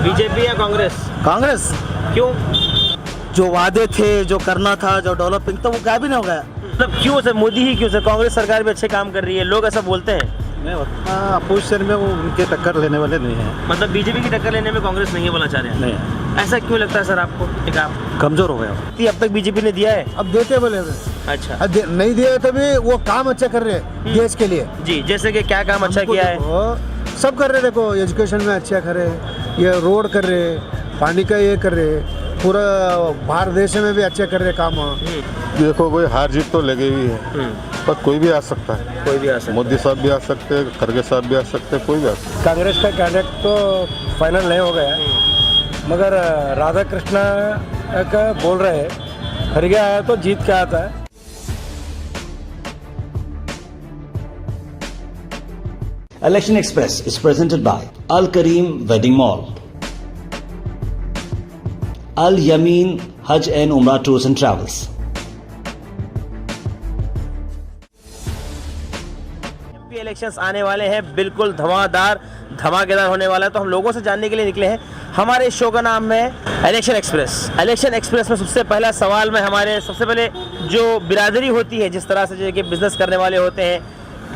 BJP या कांग्रेस? कांग्रेस। क्यों? जो वादे थे, जो करना था, जो डेवलपिंग था, वो क्या भी नहीं हो गया। मतलब क्यों सर, मोदी ही क्यों सर? कांग्रेस सरकार भी अच्छे काम कर रही है, लोग ऐसा बोलते हैं। नहीं उतना अपोजिशन में वो उनके टक्कर लेने वाले नहीं हैं। मतलब बीजेपी की टक्कर लेने में कांग्रेस नहीं है बोलना चाह रहे हैं? नहीं, ऐसा क्यों लगता है सर आपको? एक आप कमजोर हो गया। अब तक बीजेपी ने दिया है? अब देते बोले अच्छा नहीं दिए तो भी वो काम अच्छा कर रहे हैं देश के लिए। जी, जैसे कि क्या काम अच्छा किया है? देखो, सब कर रहे हैं। देखो एजुकेशन में अच्छा कर रहे हैं, ये रोड कर रहे हैं, पानी का ये कर रहे हैं, पूरा बाहर देश में भी अच्छा कर रहे हैं काम। देखो कोई हार जीत तो लगे हुई है, पर कोई भी आ सकता है। कोई भी आ सकता है। मोदी साहब भी आ सकते हैं, खड़गे साहब भी आ सकते हैं, कोई भी आ सकता कांग्रेस का कैंडिडेट तो फाइनल नहीं हो गया, मगर राधा कृष्णा का बोल रहे हैं खरगे आया तो जीत के आता है। Election Express is presented by Al Kareem Wedding Mall, Al Yamin Hajj and Umrah Tours and Travels. MP elections आने वाले हैं, बिल्कुल धमाकेदार होने वाला है। तो हम लोगों से जानने के लिए निकले हैं। हमारे शो का नाम है इलेक्शन एक्सप्रेस। इलेक्शन एक्सप्रेस में सबसे पहला सवाल में हमारे सबसे पहले जो बिरादरी होती है, जिस तरह से जो कि बिजनेस करने वाले होते हैं,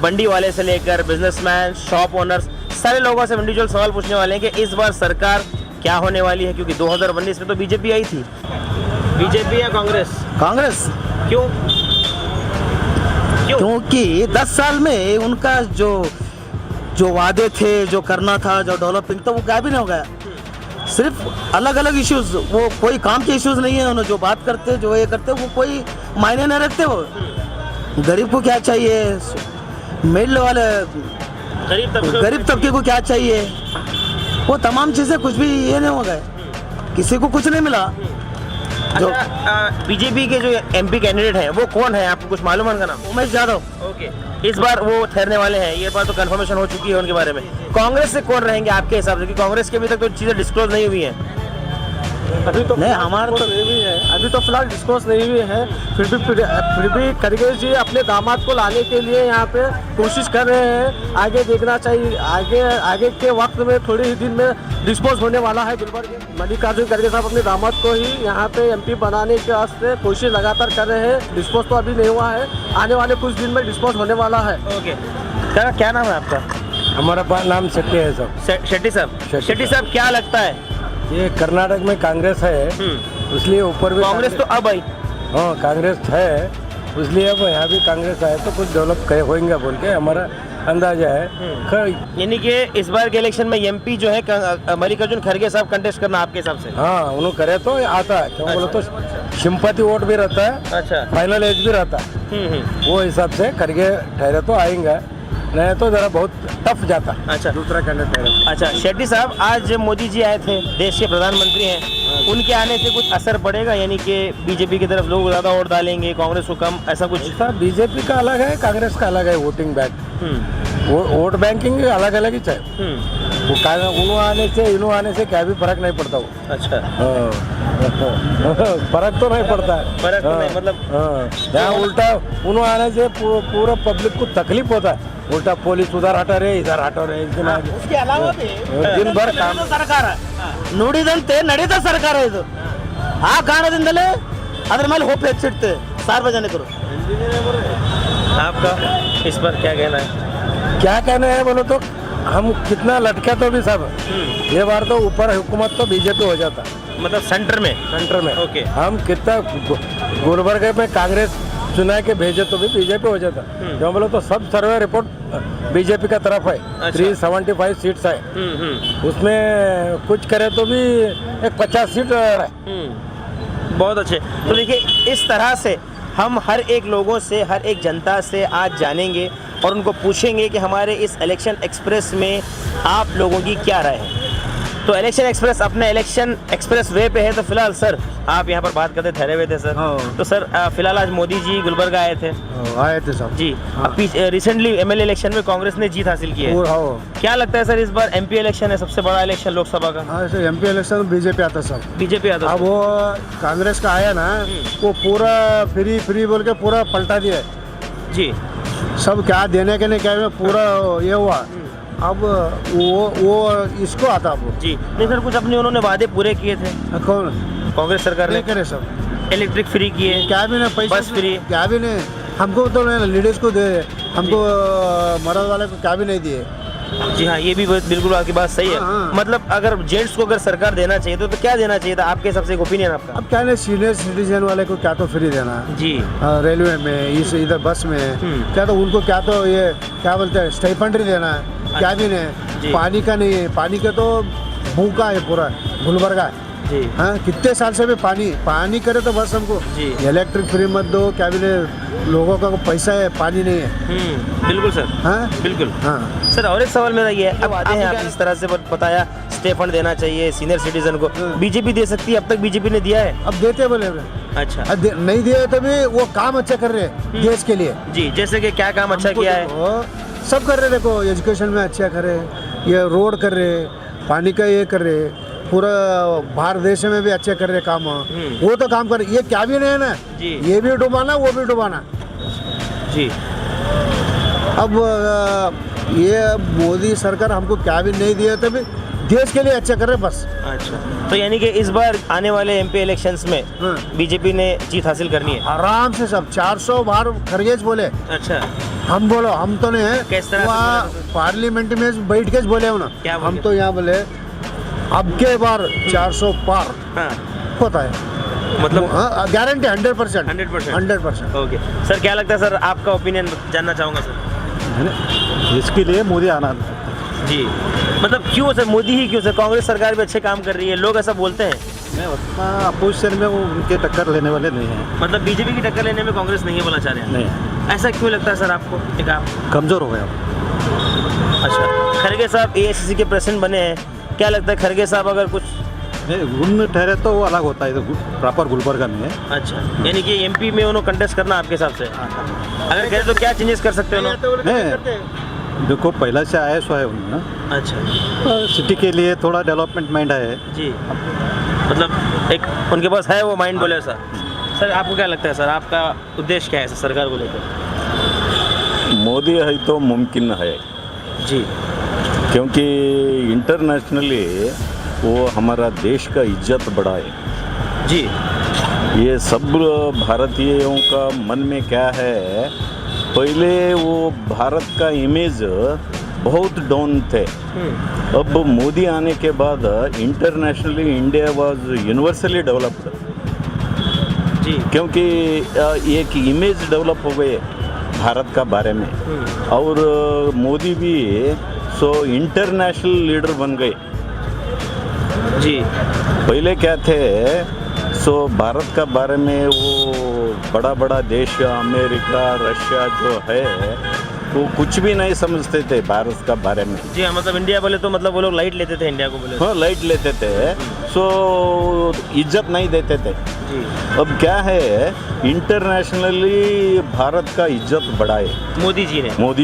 बंडी वाले से लेकर बिजनेसमैन, शॉप ओनर्स, सारे लोगों से इंडिविजुअल सवाल पूछने वाले हैं कि इस बार सरकार क्या होने वाली है, क्योंकि 2019 में तो बीजेपी आई थी। बीजेपी या कांग्रेस? कांग्रेस। क्यों? क्योंकि 10 साल में उनका जो वादे थे, जो करना था, जो डेवलपिंग था, वो क्या भी नहीं हो गया। सिर्फ अलग अलग इश्यूज, वो कोई काम के इश्यूज नहीं है। उन्होंने जो बात करते, जो ये करते, वो कोई मायने नहीं रखते। वो गरीब को क्या चाहिए, मिडिल वाले गरीब तबके को क्या चाहिए, वो तमाम चीज़ें कुछ भी ये नहीं हो गए, किसी को कुछ नहीं मिला। जो बीजेपी के जो एमपी कैंडिडेट हैं वो कौन है, आपको कुछ मालूम है उनका नाम? उमेश यादव। ओके, इस बार वो ठहरने वाले हैं, ये बात तो कंफर्मेशन हो चुकी है उनके बारे में। कांग्रेस से कौन रहेंगे आपके हिसाब से, कि कांग्रेस के अभी तक तो चीज़ें डिस्क्लोज नहीं हुई हैं? अभी तो नहीं, हमारा तो भी है, अभी तो फिलहाल डिस्कोर्स नहीं हुए हैं। फिर भी खरगे जी अपने दामाद को लाने के लिए यहाँ पे कोशिश कर रहे हैं। आगे देखना चाहिए, आगे के वक्त में थोड़े ही दिन में डिस्पोज होने वाला है गुलबर्ग। मल्लिकार्जुन खरगे साहब अपने दामाद को ही यहाँ पे एमपी बनाने के वास्ते कोशिश लगातार कर रहे हैं। डिस्पोज तो अभी नहीं हुआ है, आने वाले कुछ दिन में डिस्पोज होने वाला है। ओके, क्या नाम है आपका? हमारा नाम शेट्टी है साहब। शेट्टी साहब। शेट्टी साहब, क्या लगता है? ये कर्नाटक में कांग्रेस है, इसलिए ऊपर भी कांग्रेस तो अब आई। हाँ, कांग्रेस है, इसलिए अब यहाँ भी कांग्रेस आए तो कुछ डेवलप होएंगे बोल के हमारा अंदाजा है। यानी कि इस बार के इलेक्शन में एमपी जो है मल्लिकार्जुन खरगे साहब कंटेस्ट करना आपके हिसाब से? हाँ, उन्होंने करे तो आता है, क्यों बोलो तो सिंपैथी वोट भी रहता है। अच्छा, फाइनल एज भी रहता है। वो हिसाब से खरगे ठहरे तो आएंगे, नहीं तो जरा बहुत टफ जाता। अच्छा, दूसरा कैंडिडेट ठहरा। अच्छा शेट्टी साहब, आज मोदी जी आए थे, देश के प्रधानमंत्री हैं, उनके आने से कुछ असर पड़ेगा? यानी कि बीजेपी की तरफ लोग ज़्यादा वोट डालेंगे, कांग्रेस को कम, ऐसा कुछ? बीजेपी का अलग है, कांग्रेस का अलग है। वोटिंग बैंक, वोट बैंकिंग अलग अलग ही चाहिए। वो उन्होंने आने से क्या भी फर्क नहीं पड़ता। वो अच्छा, फर्क तो नहीं पड़ता है। फर्क तो नहीं, मतलब यहाँ उल्टा उन्होंने आने से पूरा पब्लिक को तकलीफ होता है। उल्टा पुलिस उधर हटा रहे, इधर हटा रहे। उसके अलावा भी दिन भर काम ಸರ್ಕಾರ ನುಡಿದಂತೆ ನಡೆದ ಸರ್ಕಾರ ಇದು। ಆ ಕಾರಣದಿಂದಲೇ ಅದರ ಮೇಲೆ ಹೋಪ್ ಹೆಚ್ಚಿಡುತ್ತೆ ಸಾರ್ವಜನಿಕರು। आपका इस पर क्या कहना है? क्या कहना है बोलो तो, हम कितना लटके तो भी सब ये बार तो ऊपर हुकूमत तो बीजेपी हो जाता, मतलब सेंटर में। ओके, हम कितना गुलबर्ग में कांग्रेस चुना के भेजे तो भी बीजेपी हो जाता। क्यों बोलो तो सब सर्वे रिपोर्ट बीजेपी का तरफ है। 375 सीट्स है, उसमें कुछ करे तो भी एक 50 सीट है। बहुत अच्छे। तो देखिए, इस तरह से हम हर एक लोगों से, हर एक जनता से आज जानेंगे और उनको पूछेंगे कि हमारे इस इलेक्शन एक्सप्रेस में आप लोगों की क्या राय है। तो इलेक्शन एक्सप्रेस अपने इलेक्शन एक्सप्रेस वे पे है। तो फिलहाल सर, आप यहाँ पर बात करते ठहरे हुए थे सर। तो सर, फिलहाल आज मोदी जी गुलबर्ग आए थे साहब जी। रिसेंटली एमएलए इलेक्शन में कांग्रेस ने जीत हासिल की है। क्या लगता है सर, इस बार एमपी इलेक्शन है, सबसे बड़ा इलेक्शन लोकसभा का? हाँ, एमपी इलेक्शन बीजेपी आता सब। बीजेपी आता? अब वो कांग्रेस का आया ना, वो पूरा फ्री बोल के पूरा पलटा दिया जी। सब क्या देने के नहीं, क्या पूरा ये हुआ अब वो इसको आता वो जी नहीं सर, कुछ अपने उन्होंने वादे पूरे किए थे कौन कांग्रेस सरकार ने। नहीं करे सब इलेक्ट्रिक फ्री किए, क्या भी नहीं पैसे बस फ्री। क्या भी नहीं हमको तो लेडीज को दे हमको मर्द वाले को क्या भी नहीं दिए। जी हाँ, ये भी बिल्कुल आपकी बात सही है। हाँ। मतलब अगर जेंट्स को अगर सरकार देना चाहिए तो क्या देना चाहिए था आपके हिसाब से, एक ओपिनियन आपका? अब क्या नहीं सीनियर सिटीजन वाले को क्या तो फ्री देना है जी रेलवे में इधर बस में क्या तो उनको क्या तो ये क्या बोलते हैं स्टाइपेंड देना है क्या भी जी। नहीं। पानी का नहीं है, पानी का तो भूखा है पूरा गुलबर्गा है। जी हाँ कितने साल से भी पानी करे तो बस हमको जी। इलेक्ट्रिक फ्री मत दो क्या भी नहीं, लोगों का पैसा है पानी नहीं है। बिल्कुल सर, हाँ बिल्कुल। हाँ सर और एक सवाल मेरा ये है, अब आते हैं आप जिस तरह से बताया स्टे फंड देना चाहिए सीनियर सिटीजन को, बीजेपी दे सकती है, अब तक बीजेपी ने दिया है? अब देते बोले अच्छा नहीं दिए तो भी वो काम अच्छा कर रहे हैं देश के लिए। जी, जैसे कि क्या काम अच्छा हमको किया है? देखो, सब कर रहे देखो एजुकेशन में अच्छा कर रहे, ये रोड कर रहे, पानी का ये कर रहे, पूरा भारत देश में भी अच्छे कर रहे काम। वो तो काम कर रहे, ये क्या भी नहीं है ना जी। ये भी डुबाना वो भी डुबाना। जी अब ये मोदी सरकार हमको क्या भी नहीं दिया तो भी देश के लिए अच्छा कर रहे बस। अच्छा, तो यानी कि इस बार आने वाले एमपी इलेक्शंस में हाँ। बीजेपी ने जीत हासिल करनी है? आराम से सब 400 बार खरगेज बोले, अच्छा, हम बोलो हम तो नहीं है किस तरह से वहाँ बोले? पार्लियामेंट में बैठ के बोले हो ना, क्या बोले? हम तो यहाँ बोले अब के बार 400 पार हाँ होता है, मतलब गारंटी 100%। 100%। ओके सर, क्या लगता है सर, आपका ओपिनियन जानना चाहूँगा सर। इसके लिए मोदी आना। जी, मतलब क्यों सर, मोदी ही क्यों सर? कांग्रेस सरकार भी अच्छे काम कर रही है, लोग ऐसा बोलते हैं। नहीं उतना अपोजिशन में वो उनके टक्कर लेने वाले नहीं हैं। मतलब बीजेपी की टक्कर लेने में कांग्रेस नहीं है बोलना चाह रहे हैं? नहीं ऐसा क्यों लगता है सर आपको? एक आप कमज़ोर हो गया। अच्छा, खरगे साहब एआईसीसी के प्रेसिडेंट बने हैं, क्या लगता है खरगे साहब अगर कुछ नहीं गुण ठहरे तो वो अलग होता है, तो प्रॉपर गुलबर्गा में है। अच्छा, यानी कि एमपी में उन्होंने कंटेस्ट करना आपके हिसाब से? अगर कहें तो क्या चेंजेस कर सकते हैं उन्होंने? नहीं देखो पहला से आया सो है उन्होंने, अच्छा सिटी के लिए थोड़ा डेवलपमेंट माइंड है। जी, मतलब एक उनके पास है वो माइंड बोले सर। सर आपको क्या लगता है सर, आपका उद्देश्य क्या है सर सरकार को लेकर? मोदी है तो मुमकिन है, जी क्योंकि इंटरनेशनली वो हमारा देश का इज्जत बढ़ाए। जी ये सब भारतीयों का मन में क्या है, पहले वो भारत का इमेज बहुत डाउन थे, अब मोदी आने के बाद internationally India was universally developed, जी क्योंकि एक इमेज डेवलप हो गए भारत का बारे में, और मोदी भी सो इंटरनेशनल लीडर बन गए। जी पहले क्या थे, सो भारत का बारे में वो बड़ा बड़ा देश अमेरिका रशिया जो है वो कुछ भी नहीं समझते थे भारत का बारे में। जी हाँ, मतलब इंडिया बोले तो मतलब वो लोग लाइट लेते थे इंडिया को बोले। हाँ लाइट लेते थे, सो इज्जत नहीं देते थे। जी, अब क्या है, इंटरनेशनली भारत का इज्जत बढ़ाए मोदी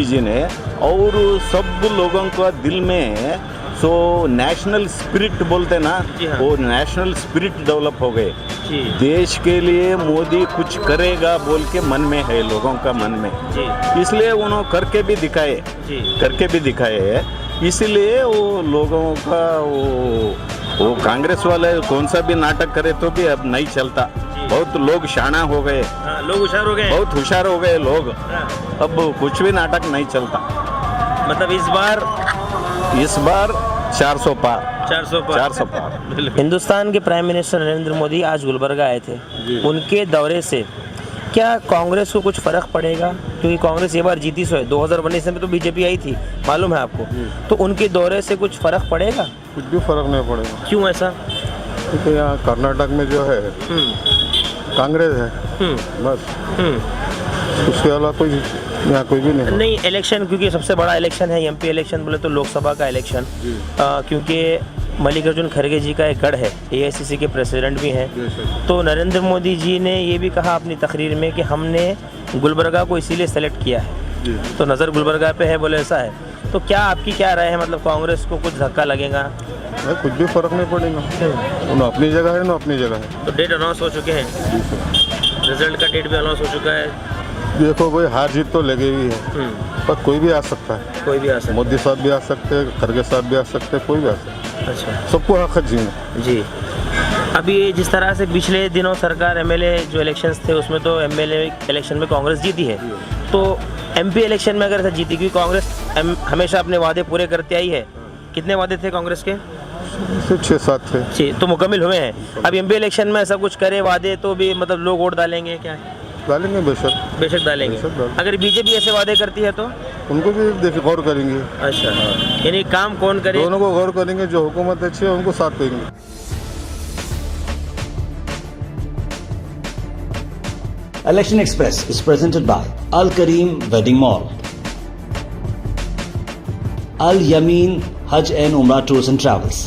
जी ने, और सब लोगों का दिल में सो नेशनल स्पिरिट बोलते ना, जी हाँ। वो नेशनल स्पिरिट डेवलप हो गए। जी देश के लिए मोदी कुछ करेगा बोल के मन में है लोगों का मन में, जी इसलिए उन्होंने करके भी दिखाए, इसलिए वो लोगों का वो कांग्रेस वाले कौन सा भी नाटक करे तो भी अब नहीं चलता। बहुत लोग शाना हो गए, हाँ, लोग होशियार हो गए, बहुत होशियार हो गए लोग, हाँ। अब कुछ भी नाटक नहीं चलता। मतलब इस बार 400 पार 400 पार। हिंदुस्तान के प्राइम मिनिस्टर नरेंद्र मोदी आज गुलबर्गा आए थे, उनके दौरे से क्या कांग्रेस को कुछ फर्क पड़ेगा? क्योंकि कांग्रेस ये बार जीती सो है, 2019 में तो बीजेपी आई थी, मालूम है आपको, तो उनके दौरे से कुछ फर्क पड़ेगा? कुछ भी फर्क नहीं पड़ेगा, क्यों ऐसा? क्योंकि यहाँ कर्नाटक में जो है कांग्रेस है, बस उसके अलावा कोई यहाँ कोई भी नहीं। इलेक्शन, क्योंकि सबसे बड़ा इलेक्शन है एमपी इलेक्शन बोले तो लोकसभा का इलेक्शन, क्योंकि मल्लिकार्जुन खड़गे जी का एक गढ़ है, एआईसीसी के प्रेसिडेंट भी हैं, तो नरेंद्र मोदी जी ने ये भी कहा अपनी तकरीर में कि हमने गुलबर्गा को इसीलिए सेलेक्ट किया है, तो नज़र गुलबर्गा पे है बोले, ऐसा है। तो क्या आपकी क्या राय है, मतलब कांग्रेस को कुछ धक्का लगेगा? कुछ भी फर्क नहीं पड़ेगा, उन्हें अपनी जगह है ना अपनी जगह है। तो डेट अनाउंस हो चुके हैं, रिजल्ट का डेट भी अनाउंस हो चुका है। देखो भाई हार जीत तो लगे हुई है, पर कोई भी आ सकता है, कोई भी आ सकता मोदी साहब भी आ सकते हैं, खड़गे साहब भी आ सकते हैं, कोई भी आ सकता है। अच्छा है, सबको हक है जीने। जी। अभी जिस तरह से पिछले दिनों सरकार एमएलए जो इलेक्शंस थे उसमें तो एमएलए इलेक्शन में कांग्रेस जीती है, तो एमपी इलेक्शन में अगर ऐसा जीती, क्योंकि कांग्रेस हमेशा अपने वादे पूरे करते आई है। कितने वादे थे कांग्रेस के? सिर्फ 6-7 थे। जी, तो मुकम्मिल हुए हैं। अब एमपी इलेक्शन में ऐसा कुछ करे वादे तो भी मतलब लोग वोट डालेंगे क्या? डालेंगे बेशक, बेशक डालेंगे। बेशक डालेंगे। अगर बीजेपी ऐसे वादे करती है तो? उनको भी देखिए गौर करेंगे, अच्छा, यानी काम कौन करे? दोनों को गौर करेंगे, जो हुकूमत अच्छी है उनको साथ देंगे। Election Express is presented by Al Kareem Wedding Mall, Al Yamin Hajj and Umrah Tours and Travels,